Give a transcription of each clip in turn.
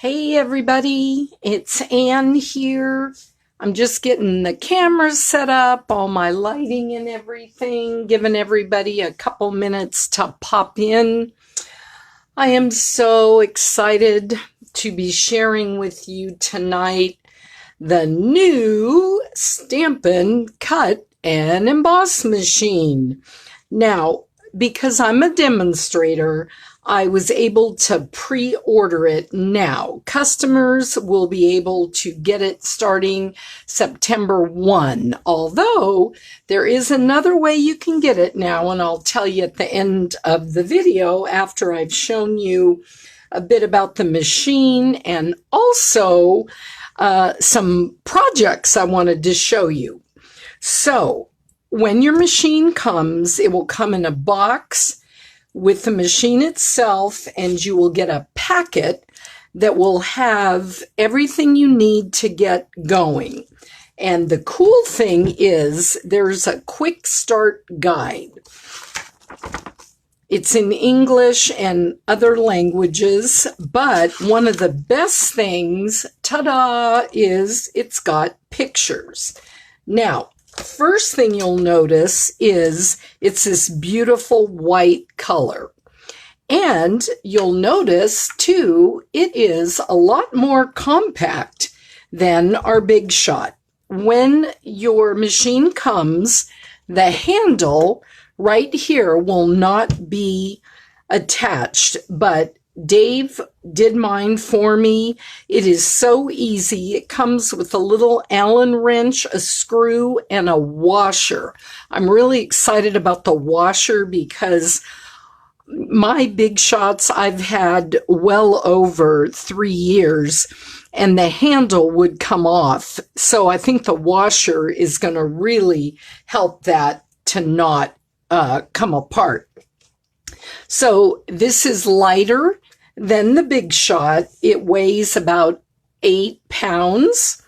Hey everybody, it's Ann here. I'm just getting the cameras set up, all my lighting and everything, giving everybody a couple minutes to pop in. I am so excited to be sharing with you tonight the new Stampin' Cut and Emboss machine. Now, because I'm a demonstrator, I was able to pre-order it now. Customers will be able to get it starting September 1, although there is another way you can get it now, and I'll tell you at the end of the video after I've shown you a bit about the machine and also some projects I wanted to show you. So, when your machine comes, it will come in a box with the machine itself, and you will get a packet that will have everything you need to get going. And the cool thing is there's a quick start guide. It's in English and other languages, but one of the best things, ta-da, is it's got pictures. Now, first thing you'll notice is it's this beautiful white color. And you'll notice, too, it is a lot more compact than our Big Shot. When your machine comes, the handle right here will not be attached, but Dave did mine for me. It is so easy. It comes with a little Allen wrench, a screw, and a washer. I'm really excited about the washer because my Big Shots I've had well over 3 years, and the handle would come off. So I think the washer is going to really help that to not come apart. So this is lighter than the Big Shot. It weighs about 8 pounds.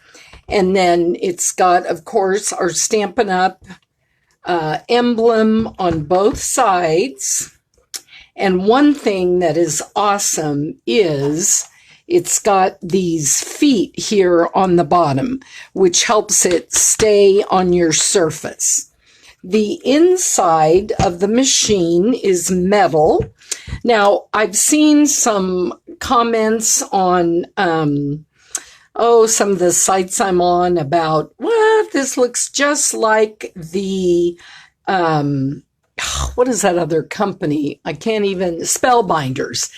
And then it's got, of course, our Stampin' Up! Emblem on both sides. And one thing that is awesome is it's got these feet here on the bottom, which helps it stay on your surface. The inside of the machine is metal. Now, I've seen some comments on, some of the sites I'm on about, well, this looks just like the, what is that other company? I can't even, Spellbinders.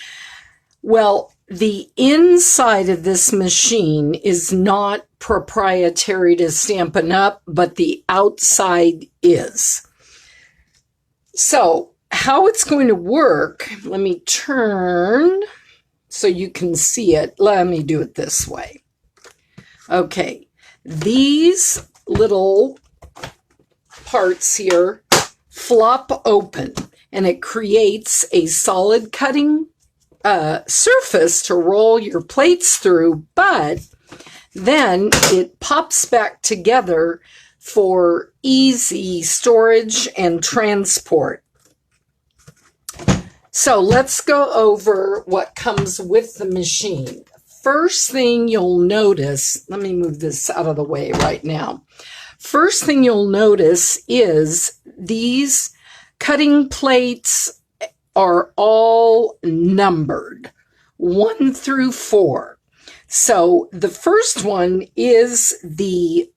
Well, the inside of this machine is not proprietary to Stampin' Up, but the outside is. So, how it's going to work, let me turn so you can see it. Let me do it this way. Okay, these little parts here flop open, and it creates a solid cutting surface to roll your plates through, but then it pops back together for easy storage and transport. So let's go over what comes with the machine. First thing you'll notice, let me move this out of the way right now. First thing you'll notice is these cutting plates are all numbered, 1 through 4. So the first one is the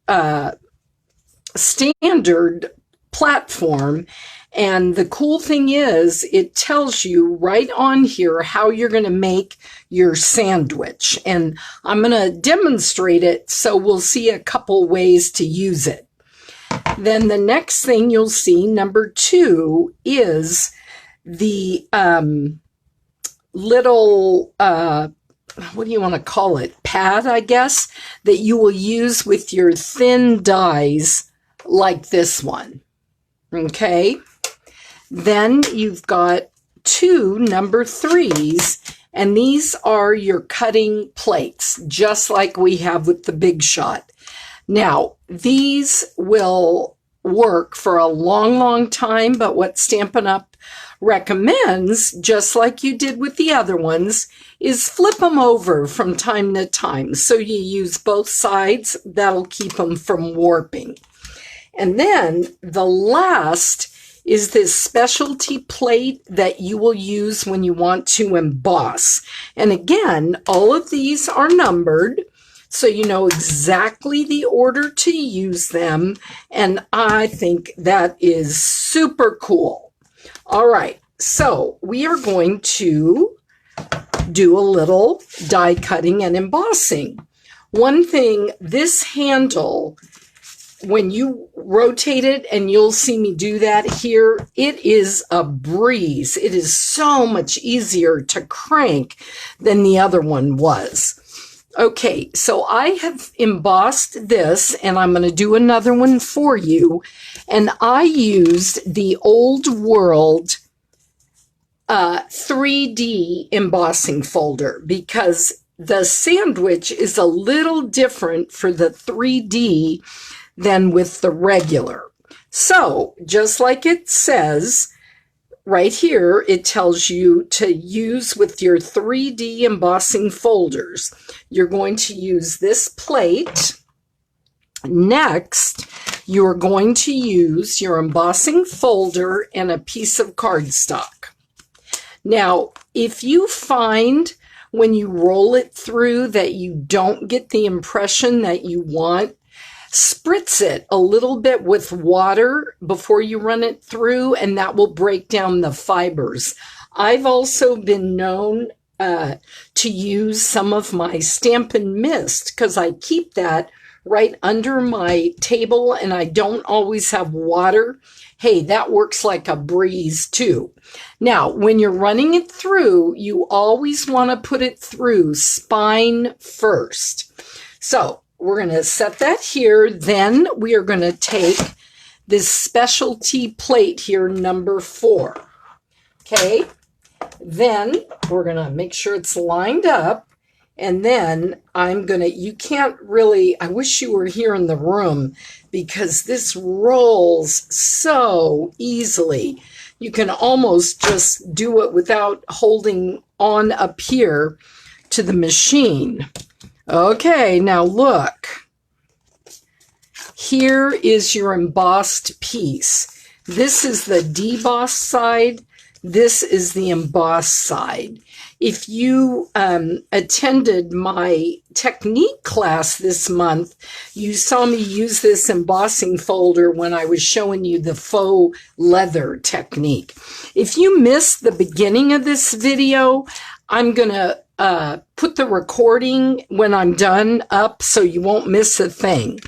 standard platform. And the cool thing is it tells you right on here how you're going to make your sandwich. And I'm going to demonstrate it, so we'll see a couple ways to use it. Then the next thing you'll see, number 2, is the little, what do you want to call it? Pad, I guess, that you will use with your thin dies like this one. Okay? Then you've got 2 number 3s, and these are your cutting plates, just like we have with the Big Shot. Now, these will work for a long, long time, but what Stampin' Up! Recommends, just like you did with the other ones, is flip them over from time to time. So you use both sides. That'll keep them from warping. And then the last is this specialty plate that you will use when you want to emboss. And again, all of these are numbered, so you know exactly the order to use them. And I think that is super cool. All right, so we are going to do a little die cutting and embossing. One thing, this handle, when you rotate it, and you'll see me do that here, it is a breeze. It is so much easier to crank than the other one was. Okay, so I have embossed this, and I'm going to do another one for you. And I used the Old World 3D embossing folder because the sandwich is a little different for the 3D than with the regular. So, just like it says, right here, it tells you to use with your 3D embossing folders. You're going to use this plate. Next, you're going to use your embossing folder and a piece of cardstock. Now, if you find when you roll it through that you don't get the impression that you want, spritz it a little bit with water before you run it through, and that will break down the fibers. I've also been known to use some of my Stampin' Mist because I keep that right under my table and I don't always have water. Hey, that works like a breeze too. Now, when you're running it through, you always want to put it through spine first. So, we're going to set that here. Then we are going to take this specialty plate here, number 4. Okay. Then we're going to make sure it's lined up. And then I'm going to, you can't really, I wish you were here in the room because this rolls so easily. You can almost just do it without holding on up here to the machine. Okay, now look. Here is your embossed piece. This is the deboss side. This is the embossed side. If you attended my technique class this month, you saw me use this embossing folder when I was showing you the faux leather technique. If you missed the beginning of this video, I'm going to put the recording when I'm done up so you won't miss a thing.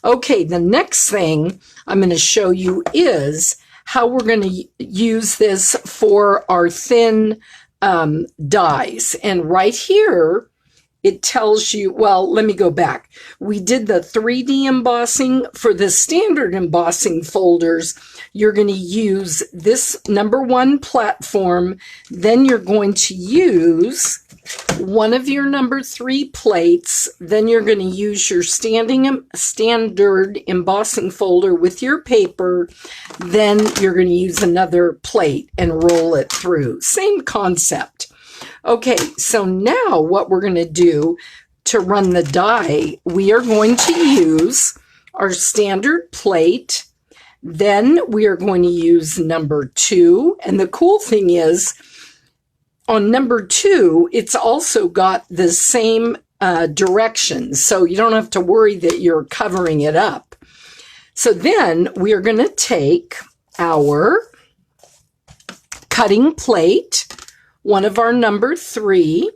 Okay, the next thing I'm going to show you is how we're going to use this for our thin dies. And right here, it tells you, well, let me go back. We did the 3D embossing. For the standard embossing folders, you're going to use this number 1 platform. Then you're going to use one of your number 3 plates. Then you're going to use your standard embossing folder with your paper. Then you're going to use another plate and roll it through. Same concept. Okay, so now what we're going to do to run the die, we are going to use our standard plate. Then we are going to use number 2. And the cool thing is, on number 2, it's also got the same directions, so you don't have to worry that you're covering it up. So then we are going to take our cutting plate, one of our number 3.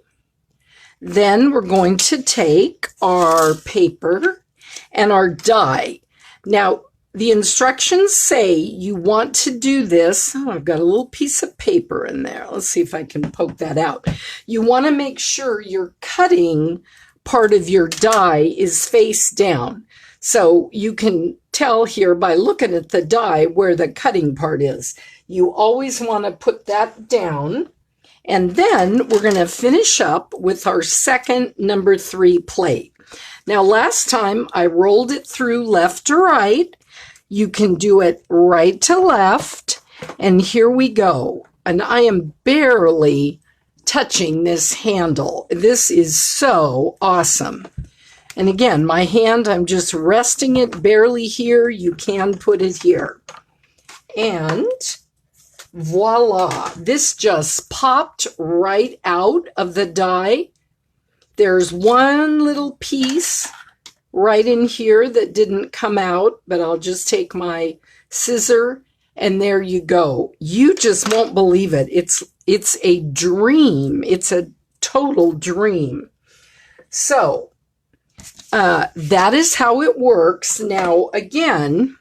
Then we're going to take our paper and our die. Now, the instructions say you want to do this. Oh, I've got a little piece of paper in there. Let's see if I can poke that out. You want to make sure your cutting part of your die is face down. So you can tell here by looking at the die where the cutting part is. You always want to put that down. And then we're going to finish up with our second number 3 plate. Now, last time I rolled it through left to right. You can do it right to left. And here we go. And I am barely touching this handle. This is so awesome. And again, my hand, I'm just resting it barely here. You can put it here. And voila, this just popped right out of the die. There's one little piece right in here that didn't come out, but I'll just take my scissor and there you go. You just won't believe it. It's a dream. It's a total dream. So that is how it works. Now, again,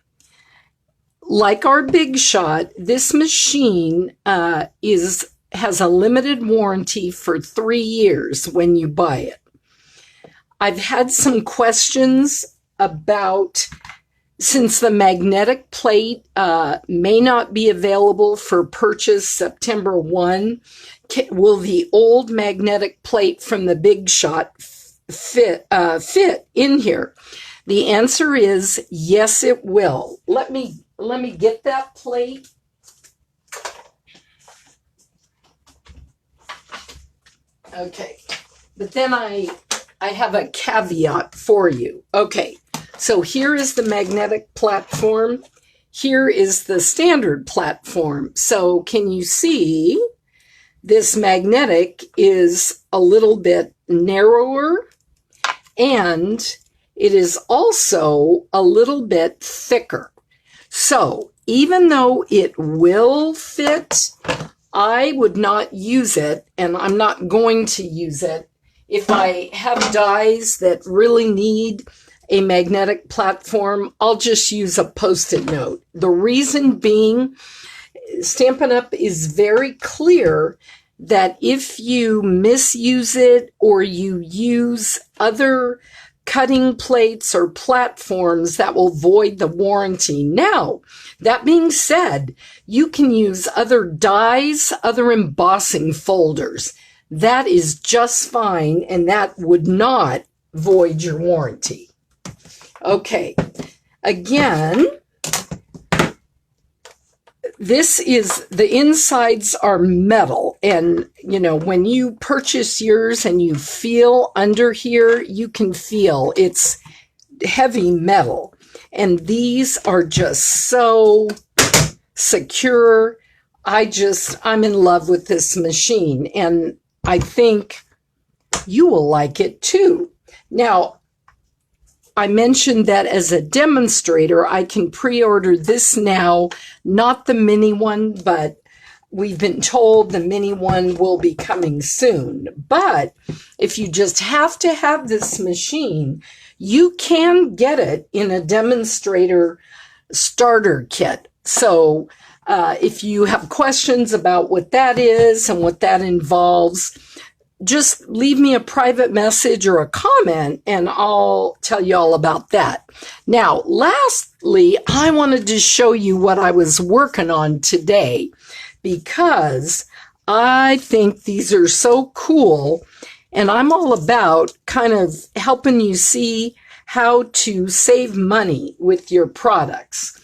like our Big Shot, this machine has a limited warranty for 3 years when you buy it. I've had some questions about, since the magnetic plate may not be available for purchase September 1, will the old magnetic plate from the Big Shot fit in here? The answer is yes, it will. Let me get that plate. Okay, but then I have a caveat for you. Okay, so here is the magnetic platform. Here is the standard platform. So can you see this magnetic is a little bit narrower and it is also a little bit thicker. So even though it will fit, I would not use it, and I'm not going to use it if I have dies that really need a magnetic platform. I'll just use a Post-it note. The reason being, Stampin' Up! Is very clear that if you misuse it or you use other cutting plates or platforms, that will void the warranty. Now, that being said, you can use other dies, other embossing folders. That is just fine, and that would not void your warranty. Okay, again, this is, the insides are metal, and you know, when you purchase yours and you feel under here, you can feel it's heavy metal, and these are just so secure. I'm in love with this machine, and I think you will like it too. Now, I mentioned that as a demonstrator, I can pre-order this now, not the mini one, but we've been told the mini one will be coming soon. But if you just have to have this machine, you can get it in a demonstrator starter kit. So if you have questions about what that is and what that involves, just leave me a private message or a comment and I'll tell you all about that. Now, lastly, I wanted to show you what I was working on today because I think these are so cool, and I'm all about kind of helping you see how to save money with your products.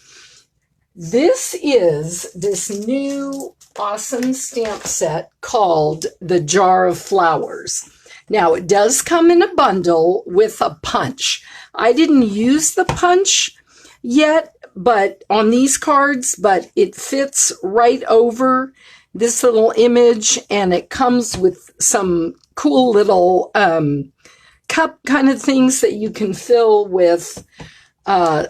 This is this new awesome stamp set called the Jar of Flowers. Now, it does come in a bundle with a punch. I didn't use the punch yet, but on these cards, but it fits right over this little image, and it comes with some cool little cup kind of things that you can fill with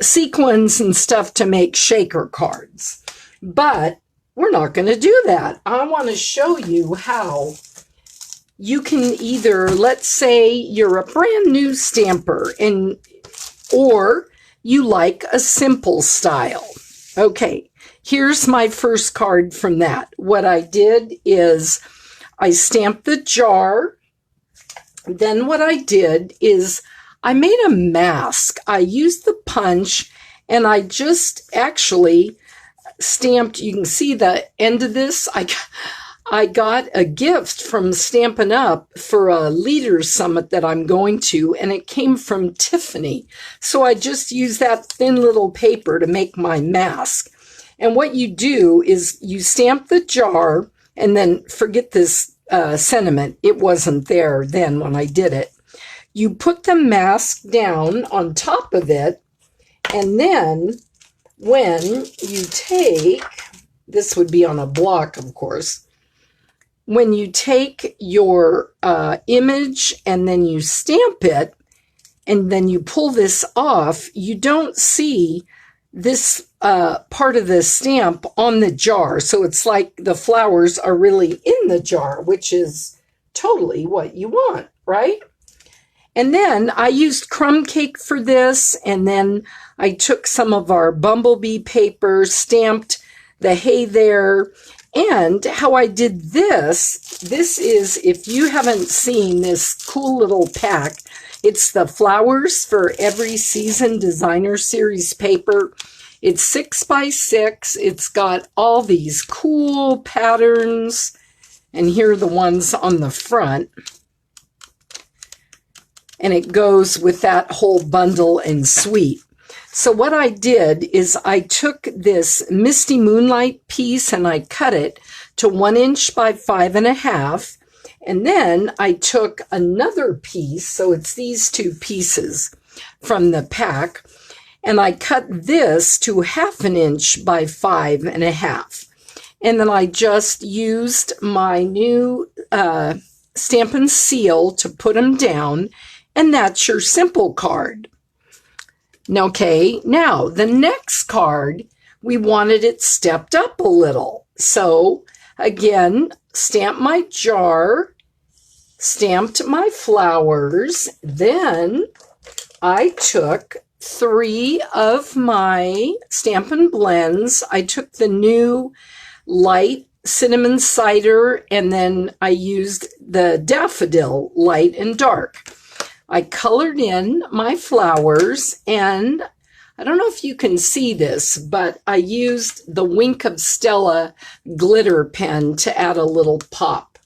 sequins and stuff to make shaker cards. But we're not going to do that. I want to show you how you can either, let's say you're a brand new stamper or you like a simple style. Okay, here's my first card from that. What I did is I stamped the jar. Then what I did is I made a mask. I used the punch and I just actually stamped, you can see the end of this. I got a gift from Stampin' Up! For a Leaders Summit that I'm going to, and it came from Tiffany. So I just used that thin little paper to make my mask. And what you do is you stamp the jar, and then forget this sentiment. It wasn't there then when I did it. You put the mask down on top of it, and then when you take, this would be on a block, of course, when you take your image and then you stamp it, and then you pull this off, you don't see this part of the stamp on the jar. So it's like the flowers are really in the jar, which is totally what you want, right? And then I used crumb cake for this, and then I took some of our bumblebee paper, stamped the hay there. And how I did this is, if you haven't seen this cool little pack, it's the Flowers for Every Season Designer Series paper. It's 6 by 6. It's got all these cool patterns, and here are the ones on the front. And it goes with that whole bundle and suite. So what I did is I took this Misty Moonlight piece and I cut it to 1 inch by 5.5. And then I took another piece, so it's these two pieces from the pack, and I cut this to 1/2 inch by 5.5. And then I just used my new Stampin' Seal to put them down, and that's your simple card. Okay, now the next card, we wanted it stepped up a little. So again, stamped my jar, stamped my flowers. Then I took 3 of my Stampin' Blends. I took the new light cinnamon cider, and then I used the daffodil light and dark. I colored in my flowers, and I don't know if you can see this, but I used the Wink of Stella glitter pen to add a little pop.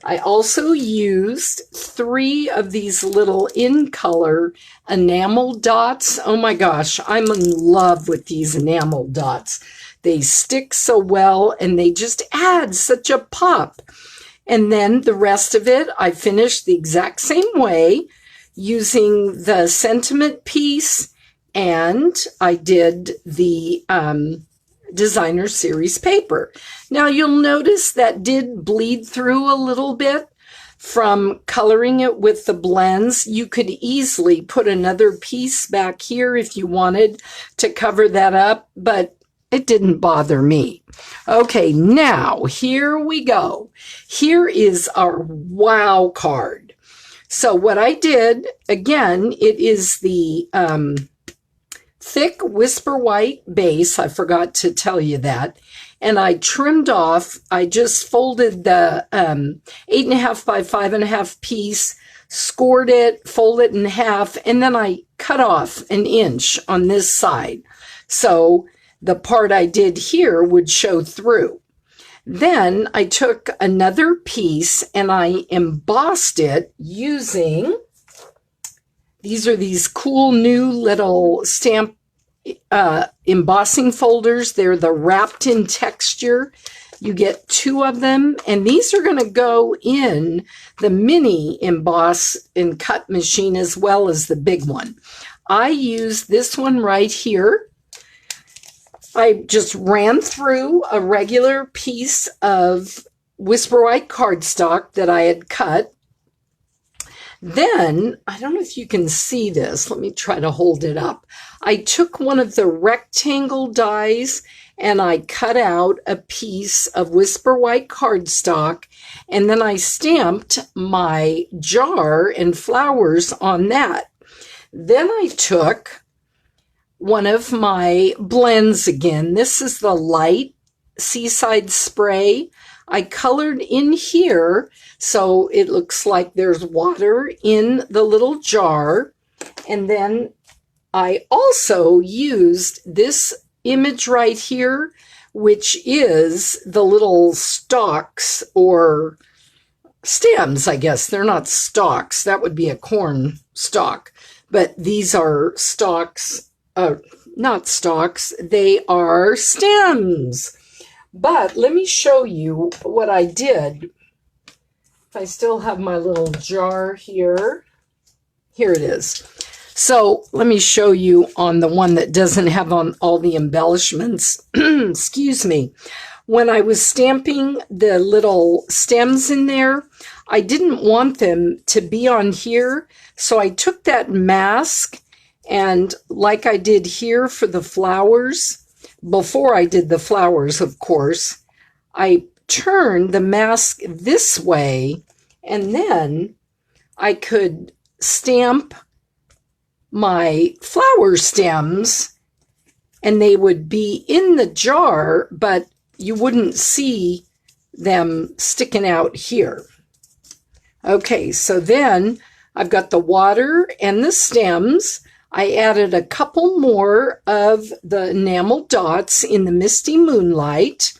I also used 3 of these little in color enamel dots. Oh my gosh, I'm in love with these enamel dots. They stick so well, and they just add such a pop. And then the rest of it, I finished the exact same way, using the sentiment piece, and I did the Designer Series paper. Now you'll notice that did bleed through a little bit from coloring it with the blends. You could easily put another piece back here if you wanted to cover that up, but it didn't bother me. Okay, now here we go. Here is our wow card. So what I did, again, it is the thick Whisper White base. I forgot to tell you that. And I trimmed off, I just folded the 8.5 by 5.5 piece, scored it, folded it in half, and then I cut off 1 inch on this side. So the part I did here would show through. Then I took another piece and I embossed it using, these are these cool new little stamp embossing folders. They're the wrapped in texture. You get 2 of them, and these are going to go in the mini emboss and cut machine as well as the big one. I used this one right here. I just ran through a regular piece of Whisper White cardstock that I had cut. Then, I don't know if you can see this. Let me try to hold it up. I took one of the rectangle dies and I cut out a piece of Whisper White cardstock, and then I stamped my jar and flowers on that. Then I took one of my blends again. This is the light Seaside Spray. I colored in here so it looks like there's water in the little jar. And then I also used this image right here which is the little stalks or stems, I guess. They're not stalks. That would be a corn stalk. But these are stalks, not stalks. They are stems. But let me show you what I did. If I still have my little jar here. Here it is. So let me show you on the one that doesn't have on all the embellishments. Excuse me. When I was stamping the little stems in there, I didn't want them to be on here. So I took that mask and like I did here for the flowers, before I did the flowers, of course, I turned the mask this way and then I could stamp my flower stems and they would be in the jar, but you wouldn't see them sticking out here. Okay, so then I've got the water and the stems. I added a couple more of the enamel dots in the Misty Moonlight.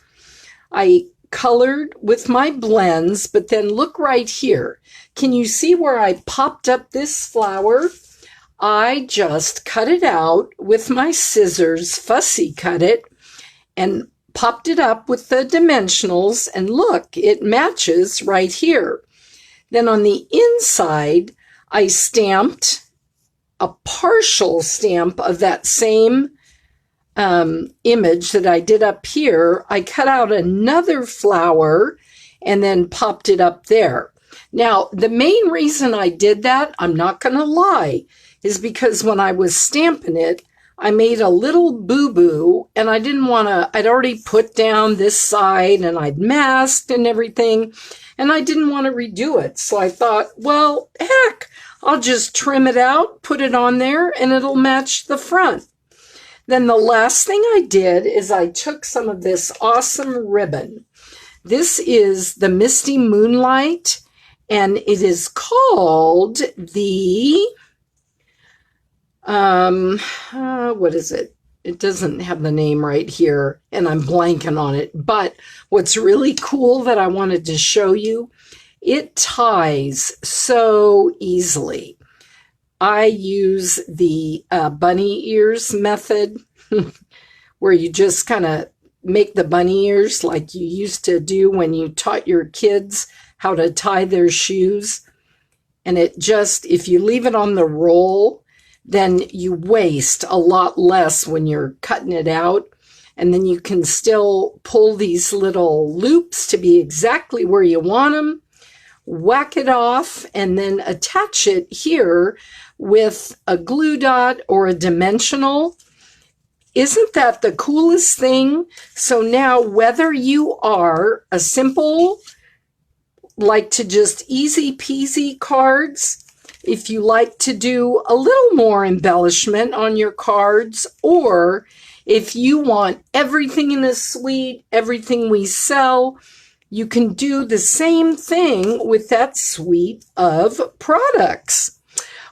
I colored with my blends, but then look right here. Can you see where I popped up this flower? I just cut it out with my scissors, fussy cut it, and popped it up with the dimensionals, and look, it matches right here. Then on the inside, I stamped a partial stamp of that same image that I did up here. I cut out another flower and then popped it up there. Now, the main reason I did that, I'm not going to lie, is because when I was stamping it, I made a little boo-boo and I didn't want to, I'd already put down this side and I'd masked and everything, and I didn't want to redo it. So I thought, well, heck, I'll just trim it out, put it on there, and it'll match the front. Then the last thing I did is I took some of this awesome ribbon. This is the Misty Moonlight, and it is called the, what is it? It doesn't have the name right here, and I'm blanking on it. But what's really cool that I wanted to show you, it ties so easily. I use the bunny ears method, where you just kind of make the bunny ears like you used to do when you taught your kids how to tie their shoes. And it just, if you leave it on the roll, then you waste a lot less when you're cutting it out. And then you can still pull these little loops to be exactly where you want them, whack it off, and then attach it here with a glue dot or a dimensional. Isn't that the coolest thing? So now, whether you are a simple, like to just easy peasy cards, if you like to do a little more embellishment on your cards, or if you want everything in a suite, everything we sell, you can do the same thing with that suite of products.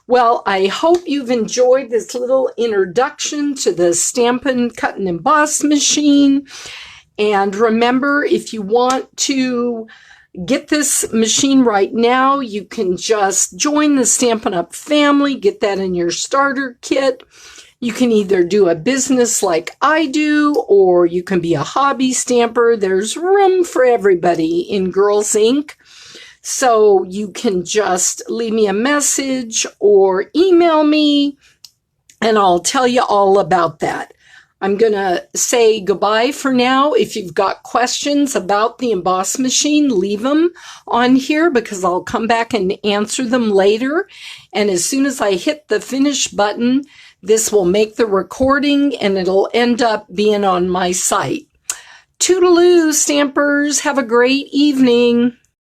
Well, I hope you've enjoyed this little introduction to the Stampin' Cut and Emboss machine. And remember, if you want to get this machine right now, you can just join the Stampin' Up! Family, get that in your starter kit. You can either do a business like I do, or you can be a hobby stamper. There's room for everybody in Girls Inc. So you can just leave me a message or email me, and I'll tell you all about that. I'm going to say goodbye for now. If you've got questions about the emboss machine, leave them on here because I'll come back and answer them later. And as soon as I hit the finish button, this will make the recording and it'll end up being on my site. Toodaloo, Stampers. Have a great evening.